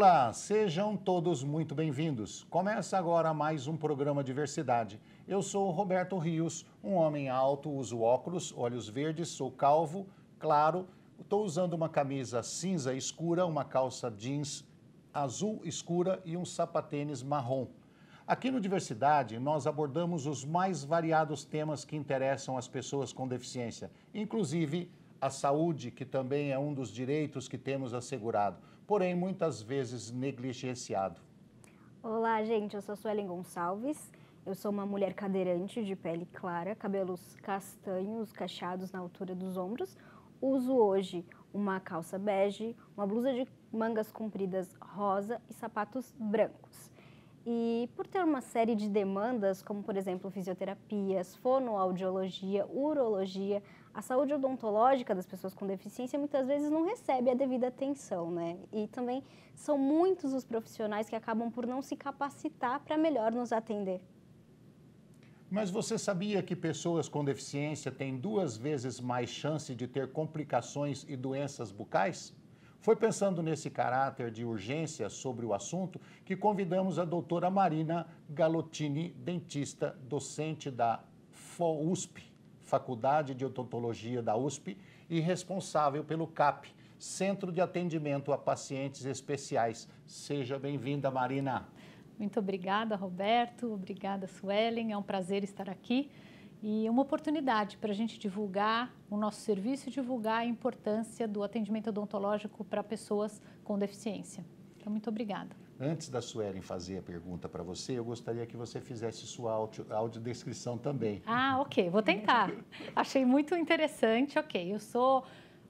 Olá, sejam todos muito bem-vindos. Começa agora mais um programa Diversidade. Eu sou o Roberto Rios, um homem alto, uso óculos, olhos verdes, sou calvo, claro, estou usando uma camisa cinza escura, uma calça jeans azul escura e um sapatênis marrom. Aqui no Diversidade, nós abordamos os mais variados temas que interessam as pessoas com deficiência, inclusive a saúde, que também é um dos direitos que temos assegurado, porém muitas vezes negligenciado. Olá, gente, eu sou a Suelen Gonçalves, eu sou uma mulher cadeirante de pele clara, cabelos castanhos, cacheados na altura dos ombros. Uso hoje uma calça bege, uma blusa de mangas compridas rosa e sapatos brancos. E por ter uma série de demandas, como por exemplo fisioterapias, fonoaudiologia, urologia, a saúde odontológica das pessoas com deficiência muitas vezes não recebe a devida atenção, né? E também são muitos os profissionais que acabam por não se capacitar para melhor nos atender. Mas você sabia que pessoas com deficiência têm 2 vezes mais chance de ter complicações e doenças bucais? Foi pensando nesse caráter de urgência sobre o assunto que convidamos a doutora Marina Galottini, dentista, docente da FOUSP, Faculdade de Odontologia da USP, e responsável pelo CAP, Centro de Atendimento a Pacientes Especiais. Seja bem-vinda, Marina. Muito obrigada, Roberto. Obrigada, Suelen. É um prazer estar aqui. E uma oportunidade para a gente divulgar o nosso serviço e divulgar a importância do atendimento odontológico para pessoas com deficiência. Então, muito obrigada. Antes da Suelen fazer a pergunta para você, eu gostaria que você fizesse sua audiodescrição também. Ah, ok. Vou tentar. Achei muito interessante. Ok, eu sou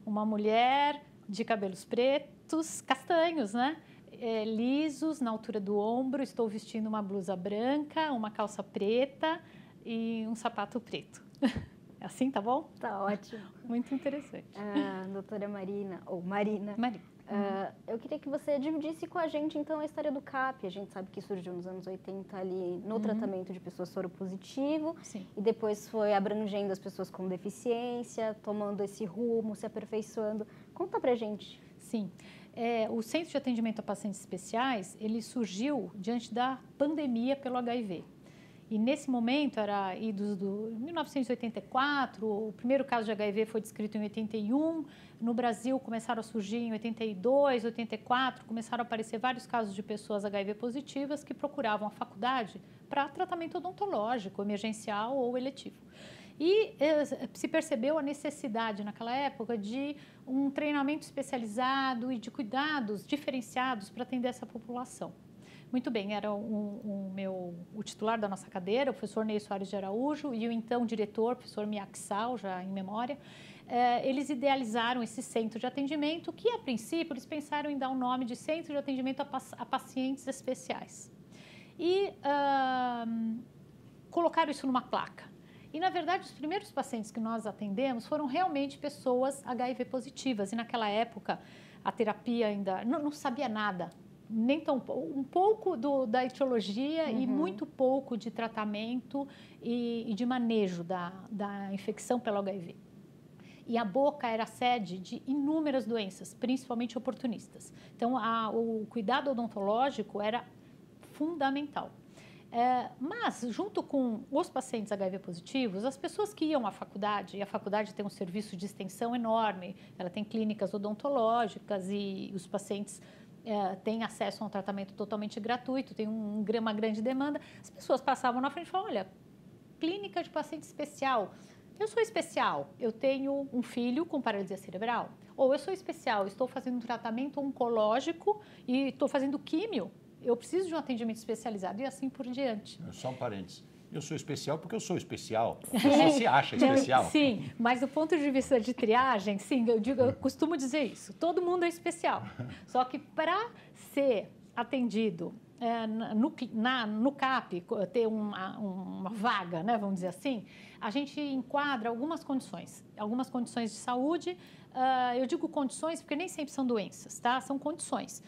uma mulher de cabelos pretos, castanhos, né? Lisos, na altura do ombro. Estou vestindo uma blusa branca, uma calça preta e um sapato preto. É assim, tá bom? Tá ótimo. Muito interessante. Doutora Marina, ou Marina, Marina. Eu queria que você dividisse com a gente, então, a história do CAP. A gente sabe que surgiu nos anos 80 ali no tratamento de pessoas soropositivo. Sim. E depois foi abrangendo as pessoas com deficiência, tomando esse rumo, se aperfeiçoando. Conta pra gente. Sim. O Centro de Atendimento a Pacientes Especiais, ele surgiu diante da pandemia pelo HIV. E nesse momento, era idos do 1984, o primeiro caso de HIV foi descrito em 81, no Brasil começaram a surgir em 82, 84, começaram a aparecer vários casos de pessoas HIV positivas que procuravam a faculdade para tratamento odontológico, emergencial ou eletivo. E se percebeu a necessidade naquela época de um treinamento especializado e de cuidados diferenciados para atender essa população. Muito bem, era o titular da nossa cadeira, o professor Ney Soares de Araújo, e o então diretor, o professor Miaxal, já em memória. Eles idealizaram esse centro de atendimento, que a princípio eles pensaram em dar o nome de Centro de Atendimento a Pacientes Especiais. E colocaram isso numa placa. E, na verdade, os primeiros pacientes que nós atendemos foram realmente pessoas HIV positivas. E, naquela época, a terapia ainda não sabia nada. Nem tão um pouco da etiologia e muito pouco de tratamento e de manejo da infecção pelo HIV. E a boca era a sede de inúmeras doenças, principalmente oportunistas. Então, o cuidado odontológico era fundamental. Mas, junto com os pacientes HIV positivos, as pessoas que iam à faculdade, e a faculdade tem um serviço de extensão enorme, ela tem clínicas odontológicas e os pacientes têm acesso a um tratamento totalmente gratuito, tem uma grande demanda. As pessoas passavam na frente e falavam, olha, clínica de paciente especial. Eu sou especial, eu tenho um filho com paralisia cerebral. Ou eu sou especial, estou fazendo um tratamento oncológico e estou fazendo químio. Eu preciso de um atendimento especializado e assim por diante. Só um parênteses. Eu sou especial porque eu sou especial. Você se acha especial? Sim, mas do ponto de vista de triagem, sim, eu costumo dizer isso. Todo mundo é especial. Só que para ser atendido no CAP, ter uma vaga, né, vamos dizer assim, a gente enquadra algumas condições de saúde. Eu digo condições porque nem sempre são doenças, tá? São condições.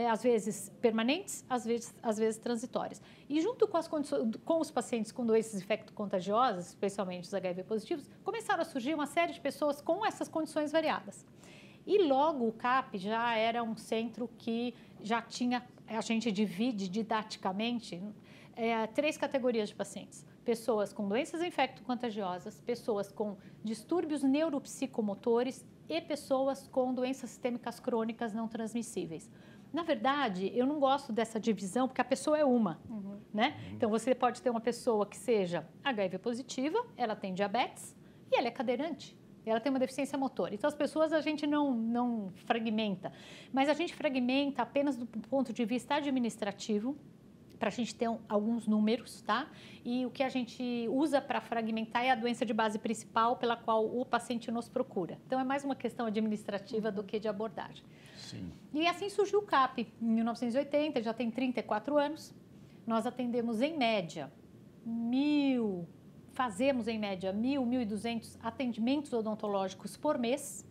Às vezes permanentes, às vezes transitórias. E junto com os pacientes com doenças infecto-contagiosas, especialmente os HIV positivos, começaram a surgir uma série de pessoas com essas condições variadas. E logo o CAP já era um centro que já tinha, a gente divide didaticamente, 3 categorias de pacientes. Pessoas com doenças infecto-contagiosas, pessoas com distúrbios neuropsicomotores e pessoas com doenças sistêmicas crônicas não transmissíveis. Na verdade, eu não gosto dessa divisão, porque a pessoa é uma, né? Então, você pode ter uma pessoa que seja HIV positiva, ela tem diabetes e ela é cadeirante. Ela tem uma deficiência motora. Então, as pessoas a gente não fragmenta, mas a gente fragmenta apenas do ponto de vista administrativo, para a gente ter alguns números, tá? E o que a gente usa para fragmentar é a doença de base principal pela qual o paciente nos procura. Então, é mais uma questão administrativa do que de abordagem. Sim. E assim surgiu o CAP, em 1980, já tem 34 anos. Nós atendemos em média fazemos em média 1.200 atendimentos odontológicos por mês,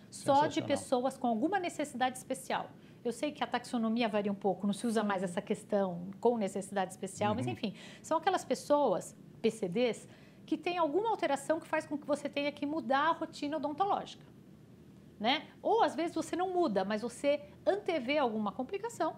só de pessoas com alguma necessidade especial. Eu sei que a taxonomia varia um pouco, não se usa mais essa questão com necessidade especial, mas enfim, são aquelas pessoas, PCDs, que têm alguma alteração que faz com que você tenha que mudar a rotina odontológica, né? Ou às vezes você não muda, mas você antevê alguma complicação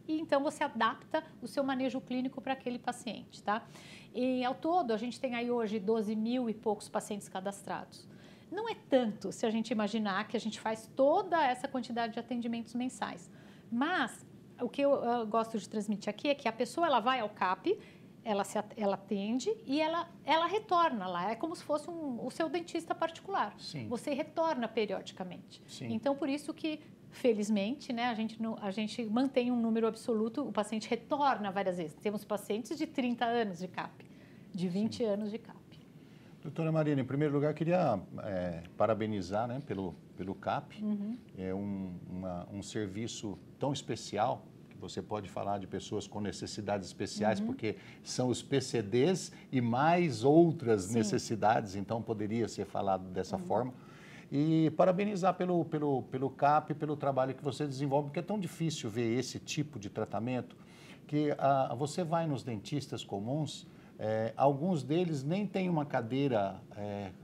e então você adapta o seu manejo clínico para aquele paciente, tá? E ao todo, a gente tem aí hoje 12 mil e poucos pacientes cadastrados. Não é tanto se a gente imaginar que a gente faz toda essa quantidade de atendimentos mensais. Mas o que eu gosto de transmitir aqui é que a pessoa ela vai ao CAP, ela atende e ela retorna lá. É como se fosse o seu dentista particular. Sim. Você retorna periodicamente. Sim. Então, por isso que, felizmente, né, a gente mantém um número absoluto, o paciente retorna várias vezes. Temos pacientes de 30 anos de CAP, de 20 anos de CAP. Doutora Marina, em primeiro lugar, queria parabenizar, né, pelo CAP. É um serviço tão especial que você pode falar de pessoas com necessidades especiais, porque são os PCDs e mais outras necessidades, então poderia ser falado dessa forma. E parabenizar pelo CAP, pelo trabalho que você desenvolve, porque é tão difícil ver esse tipo de tratamento, que você vai nos dentistas comuns, alguns deles nem têm uma cadeira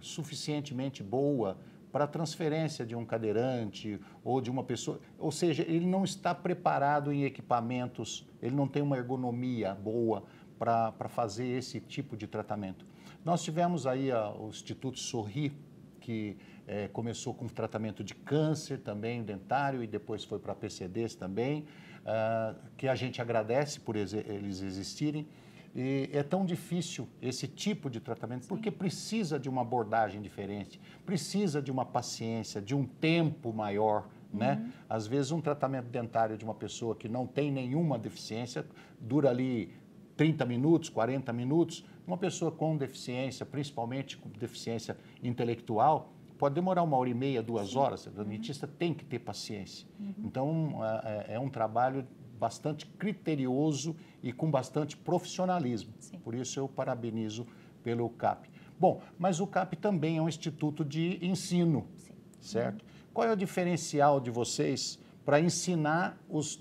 suficientemente boa para transferência de um cadeirante ou de uma pessoa, ou seja, ele não está preparado em equipamentos, ele não tem uma ergonomia boa para fazer esse tipo de tratamento. Nós tivemos aí o Instituto Sorri, que começou com tratamento de câncer também dentário e depois foi para PCDs também, que a gente agradece por eles existirem. E é tão difícil esse tipo de tratamento, porque precisa de uma abordagem diferente, precisa de uma paciência, de um tempo maior, né? Às vezes um tratamento dentário de uma pessoa que não tem nenhuma deficiência dura ali 30 minutos, 40 minutos. Uma pessoa com deficiência, principalmente com deficiência intelectual, pode demorar 1h30, 2 horas. O dentista tem que ter paciência. Então, é um trabalho bastante criterioso e com bastante profissionalismo. Sim. Por isso eu parabenizo pelo CAP. Bom, mas o CAP também é um instituto de ensino, certo? Qual é o diferencial de vocês para ensinar os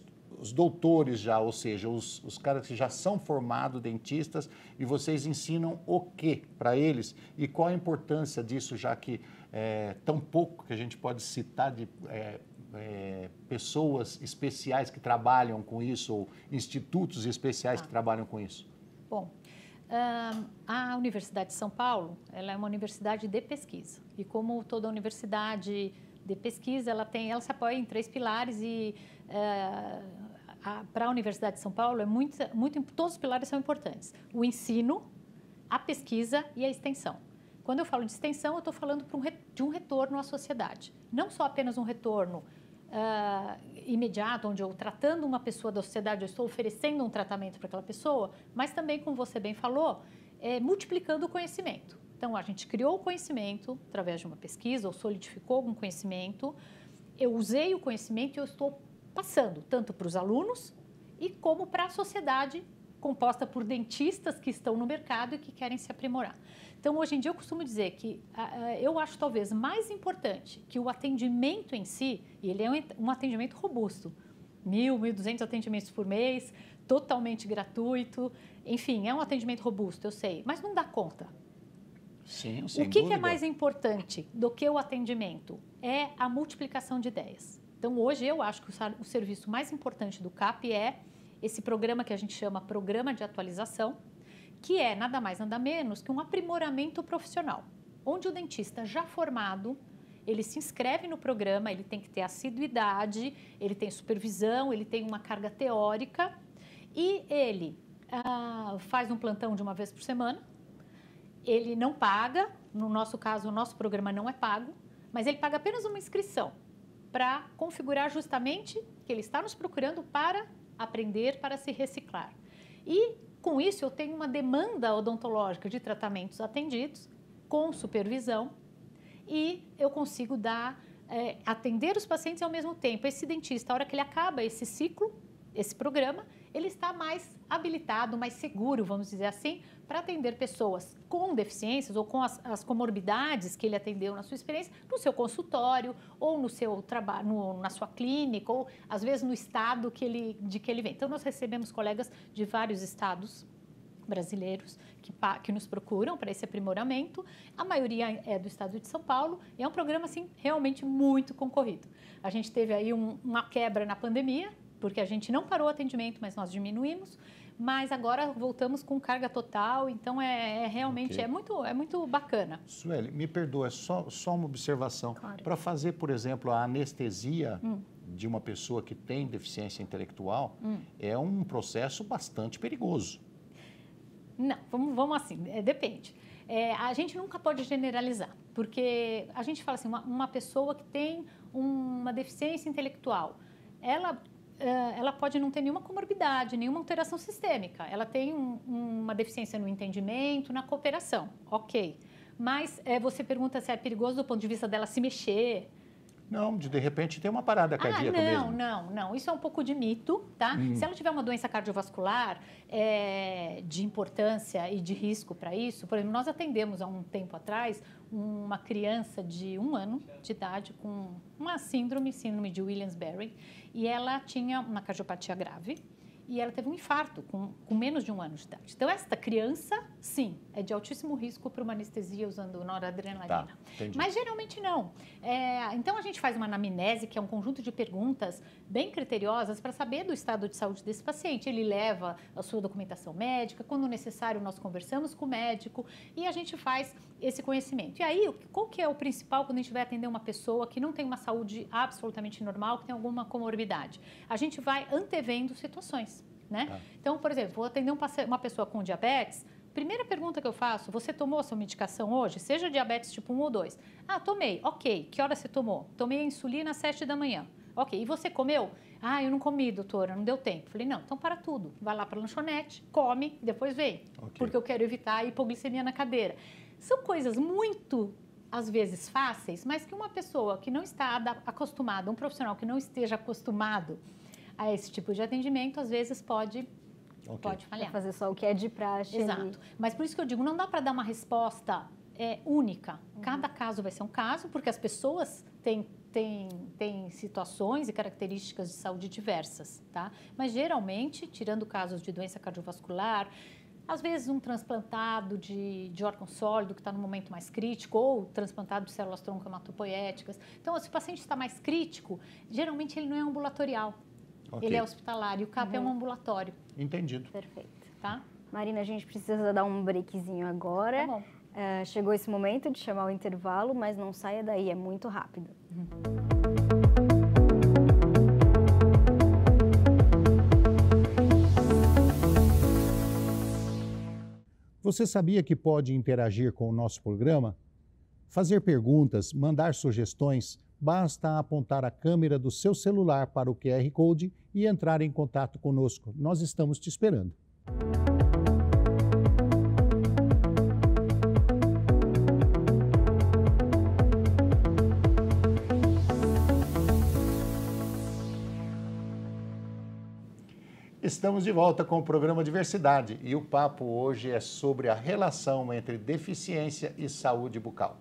doutores já, ou seja, os caras que já são formados dentistas, e vocês ensinam o quê para eles? E qual a importância disso, já que tão pouco que a gente pode citar de pessoas especiais que trabalham com isso, ou institutos especiais que trabalham com isso? Bom, a Universidade de São Paulo, ela é uma universidade de pesquisa. E como toda universidade de pesquisa, ela se apoia em 3 pilares e para a Universidade de São Paulo todos os pilares são importantes. O ensino, a pesquisa e a extensão. Quando eu falo de extensão, eu estou falando de um retorno à sociedade. Não só apenas um retorno imediato, onde eu, tratando uma pessoa da sociedade, eu estou oferecendo um tratamento para aquela pessoa, mas também, como você bem falou, multiplicando o conhecimento. Então, a gente criou o conhecimento através de uma pesquisa, ou solidificou algum conhecimento, eu usei o conhecimento e eu estou passando tanto para os alunos e como para a sociedade, composta por dentistas que estão no mercado e que querem se aprimorar. Então, hoje em dia, eu costumo dizer que eu acho talvez mais importante que o atendimento em si, e ele é um atendimento robusto, 1.200 atendimentos por mês, totalmente gratuito, enfim, é um atendimento robusto, eu sei, mas não dá conta. Sim, sem O que é dúvida. mais importante do que o atendimento? É a multiplicação de ideias. Então, hoje, eu acho que o serviço mais importante do CAP é esse programa que a gente chama Programa de Atualização, que é nada mais, nada menos que um aprimoramento profissional, onde o dentista já formado, ele se inscreve no programa, ele tem que ter assiduidade, ele tem supervisão, ele tem uma carga teórica e ele faz um plantão de uma vez por semana. Ele não paga, no nosso caso, o nosso programa não é pago, mas ele paga apenas uma inscrição para configurar justamente que ele está nos procurando para aprender, para se reciclar. E, com isso, eu tenho uma demanda odontológica de tratamentos atendidos, com supervisão, e eu consigo atender os pacientes ao mesmo tempo. Esse dentista, a hora que ele acaba esse ciclo, esse programa, ele está mais habilitado, mais seguro, vamos dizer assim, para atender pessoas com deficiências ou com as comorbidades que ele atendeu na sua experiência, no seu consultório ou no seu trabalho, na sua clínica, ou às vezes no estado de que ele vem. Então, nós recebemos colegas de vários estados brasileiros que nos procuram para esse aprimoramento. A maioria é do estado de São Paulo e é um programa, assim, realmente muito concorrido. A gente teve aí uma quebra na pandemia, porque a gente não parou o atendimento, mas nós diminuímos, mas agora voltamos com carga total, então realmente Okay. é muito bacana. Sueli, me perdoa, só uma observação. Claro. Para fazer, por exemplo, a anestesia de uma pessoa que tem deficiência intelectual, é um processo bastante perigoso. Não, vamos assim, depende. A gente nunca pode generalizar, porque a gente fala assim, uma pessoa que tem uma deficiência intelectual, ela pode não ter nenhuma comorbidade, nenhuma alteração sistêmica. Ela tem uma deficiência no entendimento, na cooperação, ok. Mas você pergunta se é perigoso do ponto de vista dela se mexer. Não, de repente tem uma parada cardíaca mesmo. Não. Isso é um pouco de mito, tá? Se ela tiver uma doença cardiovascular de importância e de risco para isso, por exemplo, nós atendemos há um tempo atrás uma criança de 1 ano de idade com uma síndrome de Williams-Barre, e ela tinha uma cardiopatia grave e ela teve um infarto com menos de 1 ano de idade. Então, esta criança, sim, é de altíssimo risco para uma anestesia usando noradrenalina. Tá, entendi. Mas geralmente não. Então, a gente faz uma anamnese, que é um conjunto de perguntas bem criteriosas para saber do estado de saúde desse paciente. Ele leva a sua documentação médica, quando necessário nós conversamos com o médico e a gente faz esse conhecimento. E aí, qual que é o principal quando a gente vai atender uma pessoa que não tem uma saúde absolutamente normal, que tem alguma comorbidade? A gente vai antevendo situações, né? Ah. Então, por exemplo, vou atender uma pessoa com diabetes. Primeira pergunta que eu faço, você tomou a sua medicação hoje? Seja diabetes tipo 1 ou 2. Ah, tomei. Ok. Que hora você tomou? Tomei a insulina às 7 da manhã. Ok. E você comeu? Ah, eu não comi, doutora, não deu tempo. Falei, não, então para tudo. Vai lá para a lanchonete, come, depois vem. Ok. Porque eu quero evitar a hipoglicemia na cadeira. São coisas muito, às vezes, fáceis, mas que uma pessoa que não está acostumada, um profissional que não esteja acostumado a esse tipo de atendimento, às vezes pode Vai falhar. fazer só o que é de praxe. Exato. Ali. Mas por isso que eu digo, não dá para dar uma resposta única. Cada caso vai ser um caso, porque as pessoas têm situações e características de saúde diversas, tá? Mas geralmente, tirando casos de doença cardiovascular, às vezes um transplantado de órgão sólido que está no momento mais crítico, ou transplantado de células tronco hematopoéticas. Então, se o paciente está mais crítico, geralmente ele não é ambulatorial. Ok. Ele é hospitalar e o CAP é um ambulatório, Entendido. Perfeito. tá? Marina, a gente precisa dar um breakzinho agora. Tá bom. Chegou esse momento de chamar o intervalo, mas não saia daí, é muito rápido. Você sabia que pode interagir com o nosso programa? Fazer perguntas, mandar sugestões, basta apontar a câmera do seu celular para o QR Code e entrar em contato conosco. Nós estamos te esperando. Estamos de volta com o programa Diversidade e o papo hoje é sobre a relação entre deficiência e saúde bucal.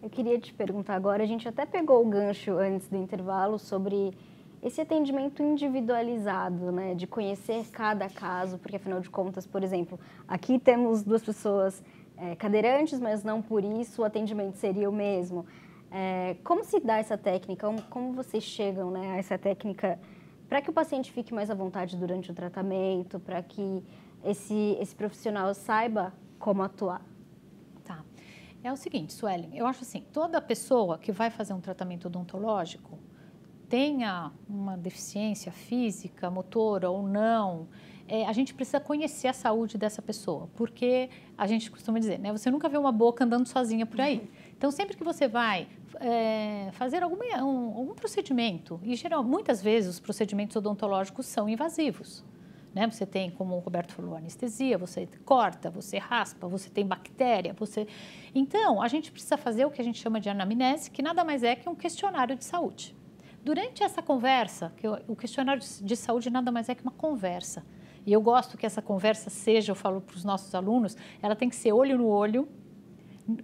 Eu queria te perguntar agora, a gente até pegou o gancho antes do intervalo sobre esse atendimento individualizado, né, de conhecer cada caso, porque afinal de contas, por exemplo, aqui temos 2 pessoas cadeirantes, mas não por isso o atendimento seria o mesmo. Como se dá essa técnica? Como vocês chegam, né, a essa técnica para que o paciente fique mais à vontade durante o tratamento, para que esse profissional saiba como atuar? Tá. É o seguinte, Suelen, eu acho assim, toda pessoa que vai fazer um tratamento odontológico, tenha uma deficiência física, motora ou não, a gente precisa conhecer a saúde dessa pessoa, porque a gente costuma dizer, né, você nunca vê uma boca andando sozinha por aí. Então, sempre que você vai fazer algum procedimento, e muitas vezes os procedimentos odontológicos são invasivos, né? Você tem, como o Roberto falou, anestesia, você corta, você raspa, você tem bactéria, Então, a gente precisa fazer o que a gente chama de anamnese, que nada mais é que um questionário de saúde. Durante essa conversa, o questionário de saúde nada mais é que uma conversa. E eu gosto que essa conversa seja, eu falo para os nossos alunos, ela tem que ser olho no olho,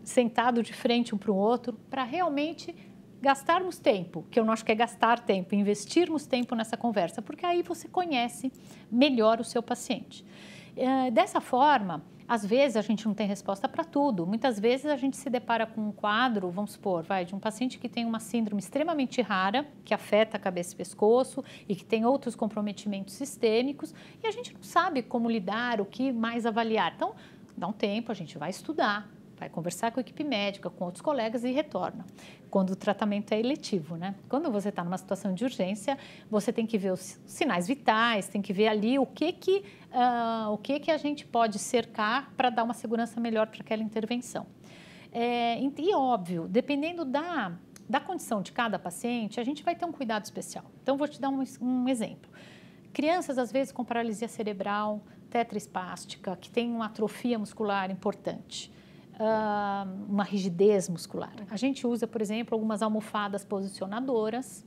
sentado de frente um para o outro, para realmente gastarmos tempo, que eu não acho que é gastar tempo, investirmos tempo nessa conversa, porque aí você conhece melhor o seu paciente. Dessa forma, às vezes a gente não tem resposta para tudo. Muitas vezes a gente se depara com um quadro, vamos supor, de um paciente que tem uma síndrome extremamente rara, que afeta a cabeça e pescoço e que tem outros comprometimentos sistêmicos, e a gente não sabe como lidar, o que mais avaliar. Então, dá um tempo, a gente vai estudar, vai conversar com a equipe médica, com outros colegas e retorna, quando o tratamento é eletivo, né? Quando você está numa situação de urgência, você tem que ver os sinais vitais, tem que ver ali o que a gente pode cercar para dar uma segurança melhor para aquela intervenção. E óbvio, dependendo da condição de cada paciente, a gente vai ter um cuidado especial. Então, vou te dar um exemplo. Crianças, às vezes, com paralisia cerebral, tetraespástica, que tem uma atrofia muscular importante, uma rigidez muscular. A gente usa, por exemplo, algumas almofadas posicionadoras,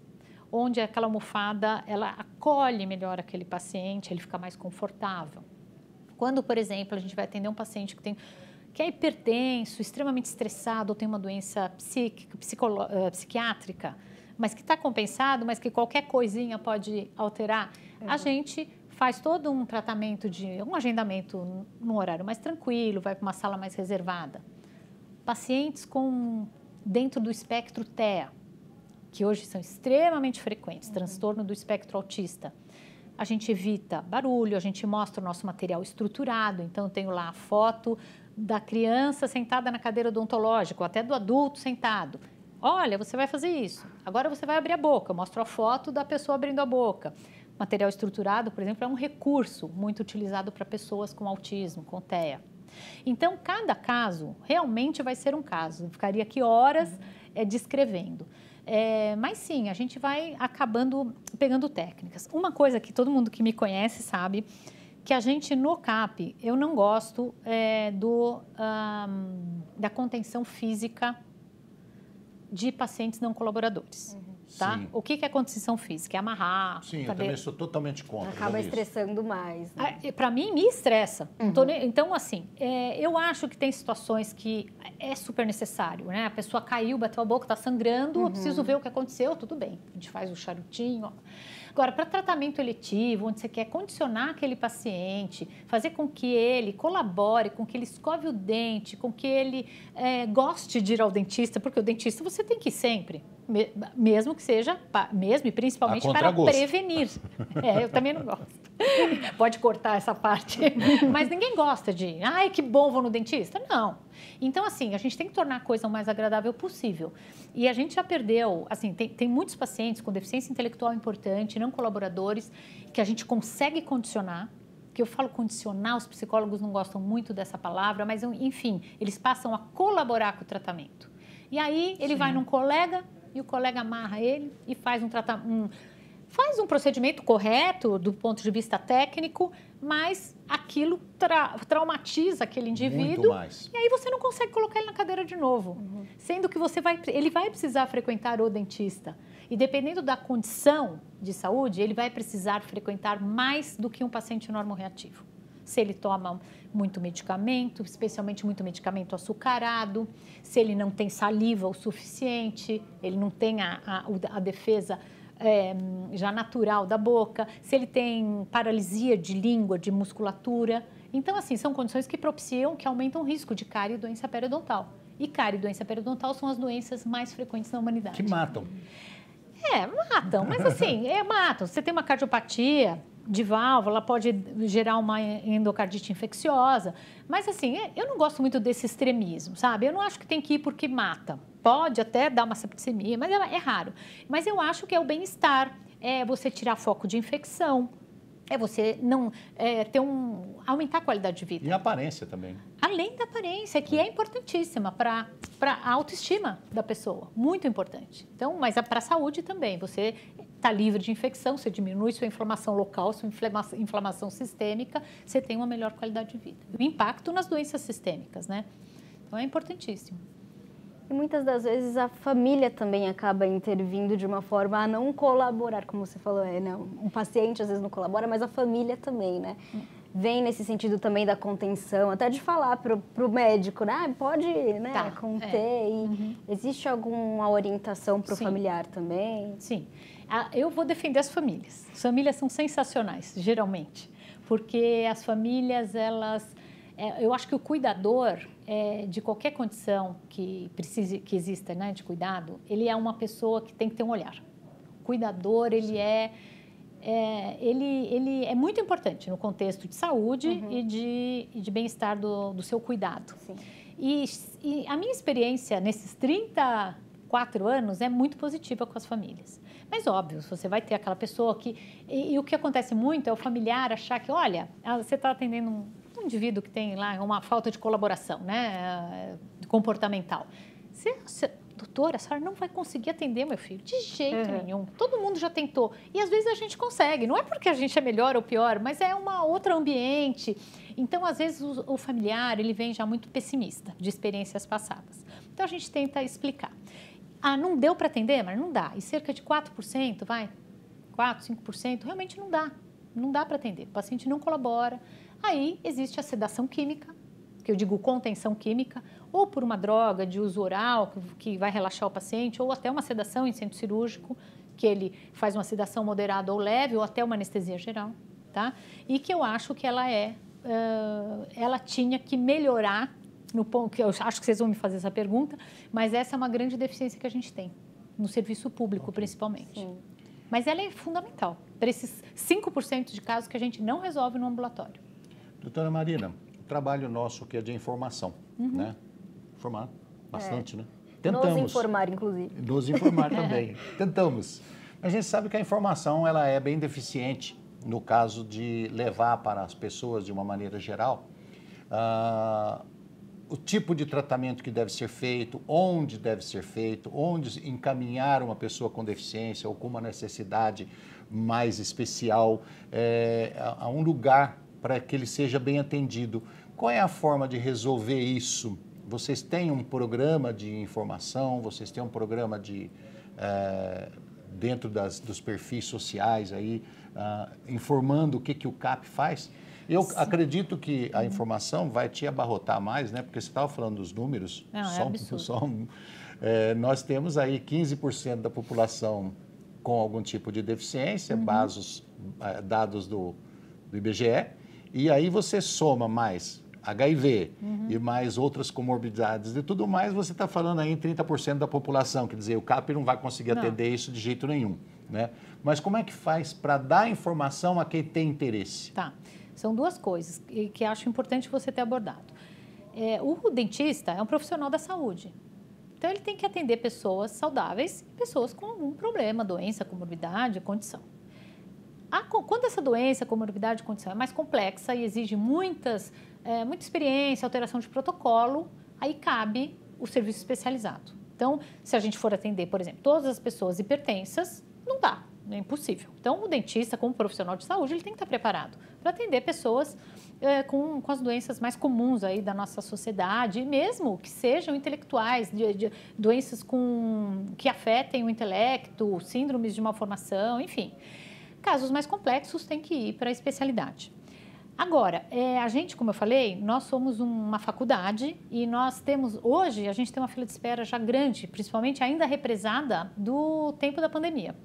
onde aquela almofada, ela acolhe melhor aquele paciente, ele fica mais confortável. Quando, por exemplo, a gente vai atender um paciente que é hipertenso, extremamente estressado, ou tem uma doença psiquiátrica, mas que está compensado, mas que qualquer coisinha pode alterar, a gente faz todo um tratamento um agendamento num horário mais tranquilo, vai para uma sala mais reservada. Pacientes dentro do espectro TEA, que hoje são extremamente frequentes, transtorno do espectro autista. A gente evita barulho, a gente mostra o nosso material estruturado, então eu tenho lá a foto da criança sentada na cadeira odontológica, ou até do adulto sentado. Olha, você vai fazer isso, agora você vai abrir a boca, eu mostro a foto da pessoa abrindo a boca. Material estruturado, por exemplo, é um recurso muito utilizado para pessoas com autismo, com TEA. Então, cada caso realmente vai ser um caso. Eu ficaria aqui horas descrevendo. Mas sim, a gente vai acabando pegando técnicas. Uma coisa que todo mundo que me conhece sabe, que a gente no CAP, eu não gosto da contenção física de pacientes não colaboradores. Tá? O que é contenção física? É amarrar. Sim, eu também sou totalmente contra. Acaba estressando mais. Né? Para mim, me estressa. Então, assim, eu acho que tem situações que é super necessário, né? A pessoa caiu, bateu a boca, está sangrando, eu preciso ver o que aconteceu, tudo bem. A gente faz o charutinho. Ó. Agora, para tratamento eletivo, onde você quer condicionar aquele paciente, fazer com que ele colabore, com que ele escove o dente, com que ele goste de ir ao dentista, porque o dentista você tem que ir sempre. Mesmo que seja, mesmo e principalmente para prevenir. Eu também não gosto. Pode cortar essa parte. Mas ninguém gosta de, ai, que bom, vou no dentista. Não. Então, assim, a gente tem que tornar a coisa o mais agradável possível. E a gente já perdeu, assim, tem muitos pacientes com deficiência intelectual importante, não colaboradores, que a gente consegue condicionar. Que eu falo condicionar, os psicólogos não gostam muito dessa palavra, mas, enfim, eles passam a colaborar com o tratamento. E aí, ele vai num colega, e o colega amarra ele e faz um procedimento correto do ponto de vista técnico, mas aquilo traumatiza aquele indivíduo e aí você não consegue colocar ele na cadeira de novo. Sendo que ele vai precisar frequentar o dentista. E dependendo da condição de saúde, ele vai precisar frequentar mais do que um paciente normoreativo. Se ele toma muito medicamento, especialmente muito medicamento açucarado, se ele não tem saliva o suficiente, ele não tem a defesa já natural da boca, se ele tem paralisia de língua, de musculatura. Então, assim, são condições que propiciam, que aumentam o risco de cárie e doença periodontal. E cárie e doença periodontal são as doenças mais frequentes na humanidade. Que matam. Matam, mas assim, matam. Você tem uma cardiopatia de válvula, pode gerar uma endocardite infecciosa. Mas assim, eu não gosto muito desse extremismo, sabe? Eu não acho que tem que ir porque mata. Pode até dar uma septicemia, mas é raro. Mas eu acho que é o bem-estar, é você tirar foco de infecção, é você não aumentar a qualidade de vida. E a aparência também. Além da aparência, que é importantíssima para a autoestima da pessoa, muito importante. Então, mas para a saúde também, você está livre de infecção, você diminui sua inflamação local, sua inflamação sistêmica, você tem uma melhor qualidade de vida. O impacto nas doenças sistêmicas, né? Então, é importantíssimo. E muitas das vezes a família também acaba intervindo de uma forma a não colaborar, como você falou, não, um paciente às vezes não colabora, mas a família também, né? Vem nesse sentido também da contenção, até de falar pro médico, né? Pode, né, conter. Existe alguma orientação pro familiar também? Sim. Eu vou defender as famílias. As famílias são sensacionais, geralmente, porque as famílias, eu acho que o cuidador de qualquer condição que exista, né, de cuidado, ele é uma pessoa que tem que ter um olhar. O cuidador, ele é muito importante no contexto de saúde e de bem-estar do seu cuidado. Sim. E a minha experiência nesses 34 anos é muito positiva com as famílias. Mas, óbvio, você vai ter aquela pessoa que... E o que acontece muito é o familiar achar que, olha, você está atendendo um indivíduo que tem lá uma falta de colaboração, né, comportamental. Doutora, a senhora não vai conseguir atender meu filho, de jeito nenhum. Todo mundo já tentou. E às vezes a gente consegue. Não é porque a gente é melhor ou pior, mas é um outro ambiente. Então, às vezes, o familiar, ele vem já muito pessimista de experiências passadas. Então, a gente tenta explicar. Não deu para atender? Mas não dá. E cerca de 4%, 4%, 5%, realmente não dá. Não dá para atender. O paciente não colabora. Aí existe a sedação química, que eu digo contenção química, ou por uma droga de uso oral, que vai relaxar o paciente, ou até uma sedação em centro cirúrgico, que ele faz uma sedação moderada ou leve, ou até uma anestesia geral, tá? E que eu acho que ela tinha que melhorar, no ponto que eu acho que vocês vão me fazer essa pergunta, mas essa é uma grande deficiência que a gente tem, no serviço público principalmente. Sim. Mas ela é fundamental, para esses 5% de casos que a gente não resolve no ambulatório. Doutora Marina, o trabalho nosso que é de informação, né? Informar bastante, né? Tentamos. Nos informar, inclusive. Nos informar também. Tentamos. A gente sabe que a informação ela é bem deficiente no caso de levar para as pessoas, de uma maneira geral, o tipo de tratamento que deve ser feito, onde deve ser feito, onde encaminhar uma pessoa com deficiência ou com uma necessidade mais especial a um lugar para que ele seja bem atendido. Qual é a forma de resolver isso? Vocês têm um programa de informação, vocês têm um programa dentro dos perfis sociais aí, informando o que o CAP faz? Eu acredito que a informação vai te abarrotar mais, né? Porque você estava falando dos números. Nós temos aí 15% da população com algum tipo de deficiência, dados do IBGE, e aí você soma mais HIV e mais outras comorbidades e tudo mais, você está falando aí em 30% da população, quer dizer, o CAP não vai conseguir atender isso de jeito nenhum, né? Mas como é que faz para dar informação a quem tem interesse? Tá, são duas coisas que acho importante você ter abordado. O dentista é um profissional da saúde, então ele tem que atender pessoas saudáveis e pessoas com algum problema, doença, comorbidade, condição. Quando essa doença, comorbidade, condição é mais complexa e exige muita experiência, alteração de protocolo, aí cabe o serviço especializado. Então, se a gente for atender, por exemplo, todas as pessoas hipertensas, não dá, é impossível. Então, o dentista, como profissional de saúde, ele tem que estar preparado para atender pessoas com as doenças mais comuns aí da nossa sociedade, mesmo que sejam intelectuais, de doenças que afetem o intelecto, síndromes de malformação, enfim. Casos mais complexos têm que ir para a especialidade. Agora, a gente, como eu falei, nós somos uma faculdade e hoje, a gente tem uma fila de espera já grande, principalmente ainda represada do tempo da pandemia.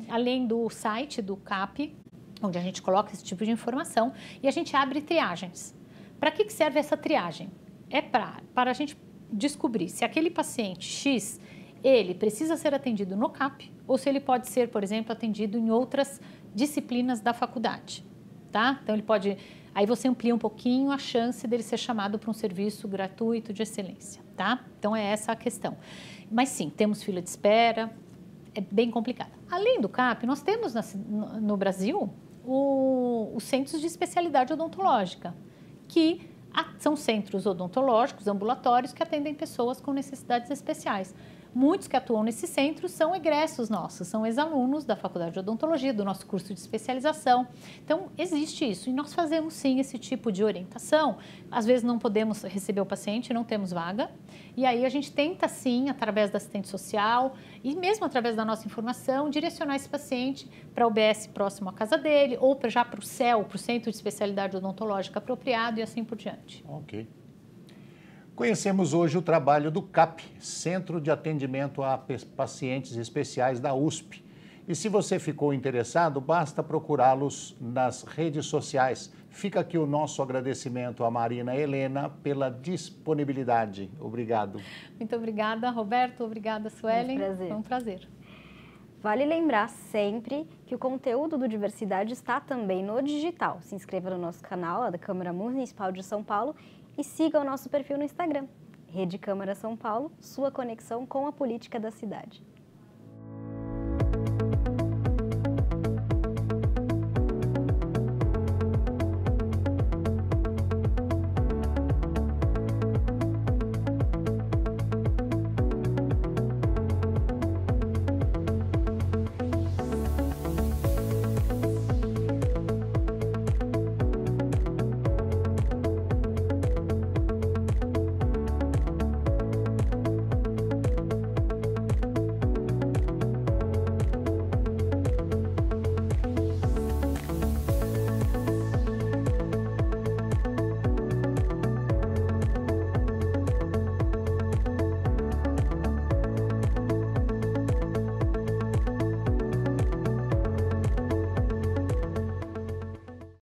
além do site do CAP, onde a gente coloca esse tipo de informação, e a gente abre triagens. Para que serve essa triagem? É para a gente descobrir se aquele paciente X, ele precisa ser atendido no CAP, ou se ele pode ser, por exemplo, atendido em outras disciplinas da faculdade, tá? Então, ele pode... Aí você amplia um pouquinho a chance dele ser chamado para um serviço gratuito de excelência, tá? Então, é essa a questão. Mas sim, temos fila de espera, é bem complicado. Além do CAP, nós temos no Brasil os centros de especialidade odontológica, que são centros odontológicos, ambulatórios, que atendem pessoas com necessidades especiais. Muitos que atuam nesses centros são egressos nossos, são ex-alunos da Faculdade de Odontologia, do nosso curso de especialização. Então, existe isso e nós fazemos sim esse tipo de orientação. Às vezes não podemos receber o paciente, não temos vaga, e aí a gente tenta sim, através da assistente social e mesmo através da nossa informação, direcionar esse paciente para o UBS próximo à casa dele ou já para o CEL, para o Centro de Especialidade Odontológica apropriado e assim por diante. Ok. Conhecemos hoje o trabalho do CAP, Centro de Atendimento a Pacientes Especiais da USP. E se você ficou interessado, basta procurá-los nas redes sociais. Fica aqui o nosso agradecimento à Marina Helena pela disponibilidade. Obrigado. Muito obrigada, Roberto. Obrigada, Suelen. Foi um prazer. Vale lembrar sempre que o conteúdo do Diversidade está também no digital. Se inscreva no nosso canal, da Câmara Municipal de São Paulo, e siga o nosso perfil no Instagram, Rede Câmara São Paulo, sua conexão com a política da cidade.